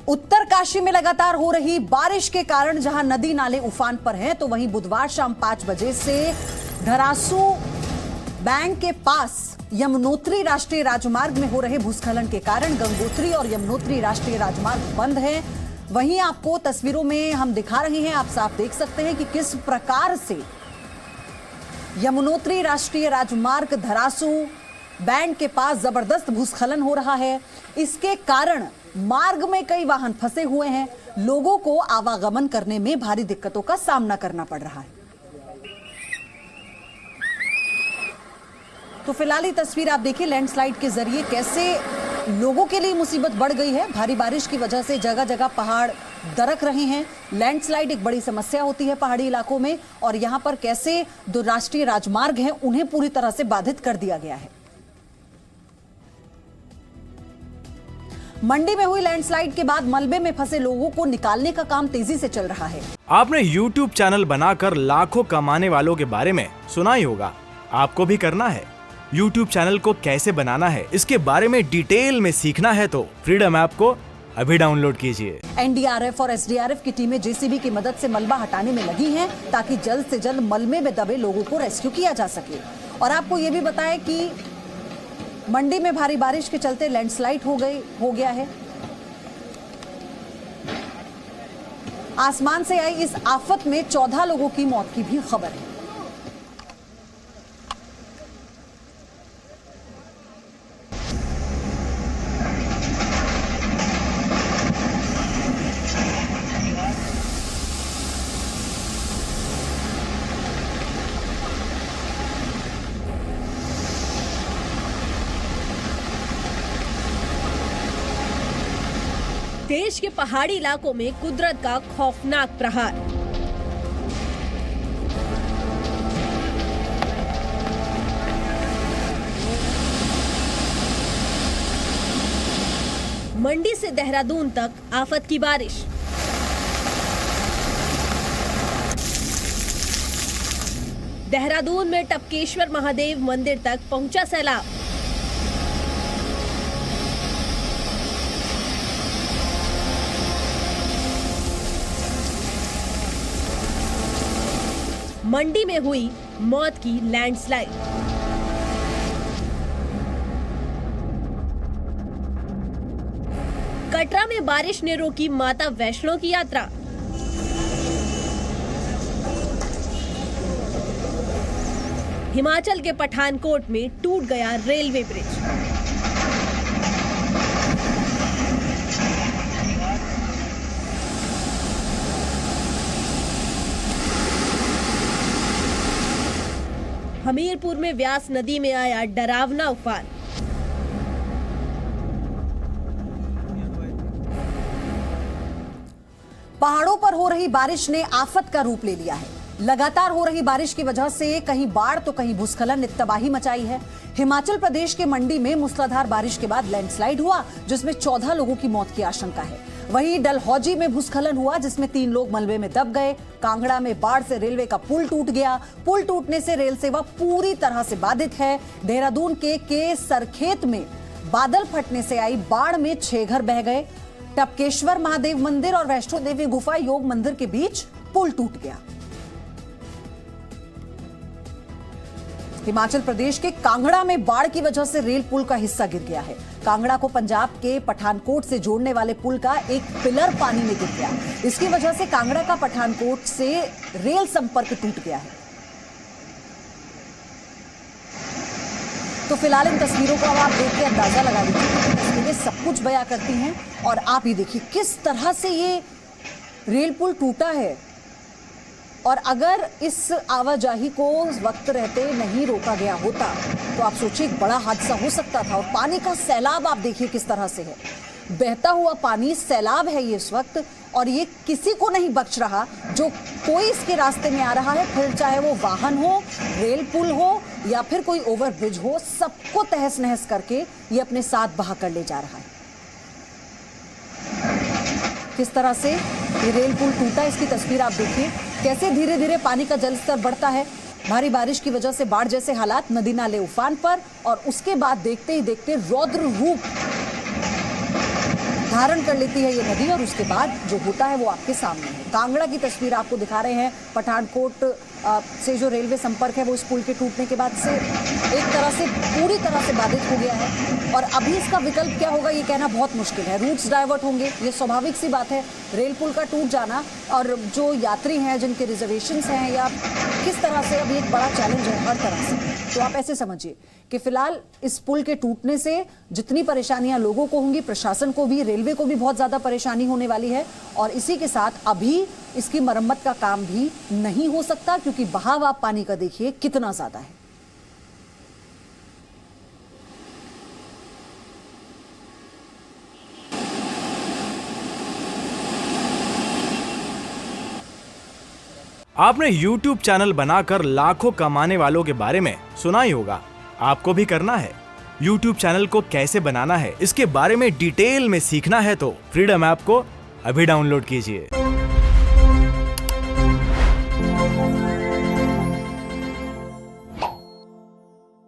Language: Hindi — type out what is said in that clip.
उत्तरकाशी में लगातार हो रही बारिश के कारण जहां नदी नाले उफान पर हैं, तो वहीं बुधवार शाम 5 बजे से धरासू बैंक के पास यमुनोत्री राष्ट्रीय राजमार्ग में हो रहे भूस्खलन के कारण गंगोत्री और यमुनोत्री राष्ट्रीय राजमार्ग बंद है। वहीं आपको तस्वीरों में हम दिखा रहे हैं, आप साफ देख सकते हैं कि किस प्रकार से यमुनोत्री राष्ट्रीय राजमार्ग धरासू बैंक के पास जबरदस्त भूस्खलन हो रहा है। इसके कारण मार्ग में कई वाहन फंसे हुए हैं, लोगों को आवागमन करने में भारी दिक्कतों का सामना करना पड़ रहा है। तो फिलहाल ये तस्वीर आप देखिए, लैंडस्लाइड के जरिए कैसे लोगों के लिए मुसीबत बढ़ गई है। भारी बारिश की वजह से जगह जगह पहाड़ दरक रहे हैं। लैंडस्लाइड एक बड़ी समस्या होती है पहाड़ी इलाकों में, और यहां पर कैसे जो राष्ट्रीय राजमार्ग हैं उन्हें पूरी तरह से बाधित कर दिया गया है। मंडी में हुई लैंडस्लाइड के बाद मलबे में फंसे लोगों को निकालने का काम तेजी से चल रहा है। आपने YouTube चैनल बनाकर लाखों कमाने वालों के बारे में सुना ही होगा, आपको भी करना है। YouTube चैनल को कैसे बनाना है, इसके बारे में डिटेल में सीखना है तो फ्रीडम ऐप को अभी डाउनलोड कीजिए। NDRF और SDRF की टीमें JCB की मदद से मलबा हटाने में लगी हैं, ताकि जल्द से जल्द मलबे में दबे लोगों को रेस्क्यू किया जा सके। और आपको ये भी बताएं कि मंडी में भारी बारिश के चलते लैंडस्लाइड हो गया है। आसमान से आई इस आफत में 14 लोगों की मौत की भी खबर है। देश के पहाड़ी इलाकों में कुदरत का खौफनाक प्रहार। मंडी से देहरादून तक आफत की बारिश। देहरादून में टपकेश्वर महादेव मंदिर तक पहुंचा सैलाब। मंडी में हुई मौत की लैंडस्लाइड। कटरा में बारिश ने रोकी माता वैष्णो की यात्रा। हिमाचल के पठानकोट में टूट गया रेलवे ब्रिज। हमीरपुर में व्यास नदी में आया डरावना उफान। पहाड़ों पर हो रही बारिश ने आफत का रूप ले लिया है। लगातार हो रही बारिश की वजह से कहीं बाढ़ तो कहीं भूस्खलन ने तबाही मचाई है। हिमाचल प्रदेश के मंडी में मूसलाधार बारिश के बाद लैंडस्लाइड हुआ, जिसमें 14 लोगों की मौत की आशंका है। वहीं डलहौजी में भूस्खलन हुआ, जिसमें 3 लोग मलबे में दब गए। कांगड़ा में बाढ़ से रेलवे का पुल टूट गया। पुल टूटने से रेल सेवा पूरी तरह से बाधित है। देहरादून के सरखेत में बादल फटने से आई बाढ़ में 6 घर बह गए। टपकेश्वर महादेव मंदिर और वैष्णो देवी गुफा योग मंदिर के बीच पुल टूट गया। हिमाचल प्रदेश के कांगड़ा में बाढ़ की वजह से रेल पुल का हिस्सा गिर गया है। कांगड़ा को पंजाब के पठानकोट से जोड़ने वाले पुल का एक पिलर पानी में गिर गया। इसकी वजह से कांगड़ा का पठानकोट से रेल संपर्क टूट गया है। तो फिलहाल इन तस्वीरों को अब आप देख के अंदाजा लगा लीजिए। तस्वीरें सब कुछ बयां करती हैं, और आप ही देखिए किस तरह से ये रेल पुल टूटा है। और अगर इस आवाजाही को वक्त रहते नहीं रोका गया होता तो आप सोचिए एक बड़ा हादसा हो सकता था। और पानी का सैलाब आप देखिए किस तरह से है, बहता हुआ पानी सैलाब है ये इस वक्त, और ये किसी को नहीं बख्श रहा। जो कोई इसके रास्ते में आ रहा है, फिर चाहे वो वाहन हो, रेल पुल हो या फिर कोई ओवरब्रिज हो, सबको तहस नहस करके ये अपने साथ बहा कर ले जा रहा है। किस तरह से ये रेल पुल टूटा, इसकी तस्वीर आप देखिए। कैसे धीरे धीरे पानी का जलस्तर बढ़ता है। भारी बारिश की वजह से बाढ़ जैसे हालात, नदी नाले उफान पर, और उसके बाद देखते ही देखते रौद्र रूप धारण कर लेती है ये नदी और उसके बाद जो होता है वो आपके सामने है। कांगड़ा की तस्वीर आपको दिखा रहे हैं। पठानकोट से जो रेलवे संपर्क है वो इस पुल के टूटने के बाद से एक तरह से पूरी तरह से बाधित हो गया है और अभी इसका विकल्प क्या होगा ये कहना बहुत मुश्किल है। रूट्स डाइवर्ट होंगे, ये स्वाभाविक सी बात है। रेल पुल का टूट जाना और जो यात्री हैं जिनके रिजर्वेशंस हैं या किस तरह से अभी एक बड़ा चैलेंज है हर तरह से। तो आप ऐसे समझिए कि फिलहाल इस पुल के टूटने से जितनी परेशानियां लोगों को होंगी, प्रशासन को भी, रेलवे को भी बहुत ज्यादा परेशानी होने वाली है और इसी के साथ अभी इसकी मरम्मत का काम भी नहीं हो सकता क्योंकि बहाव आप पानी का देखिए कितना ज्यादा है। आपने YouTube चैनल बनाकर लाखों कमाने वालों के बारे में सुना ही होगा। आपको भी करना है। YouTube चैनल को कैसे बनाना है इसके बारे में डिटेल में सीखना है तो फ्रीडम ऐप को अभी डाउनलोड कीजिए।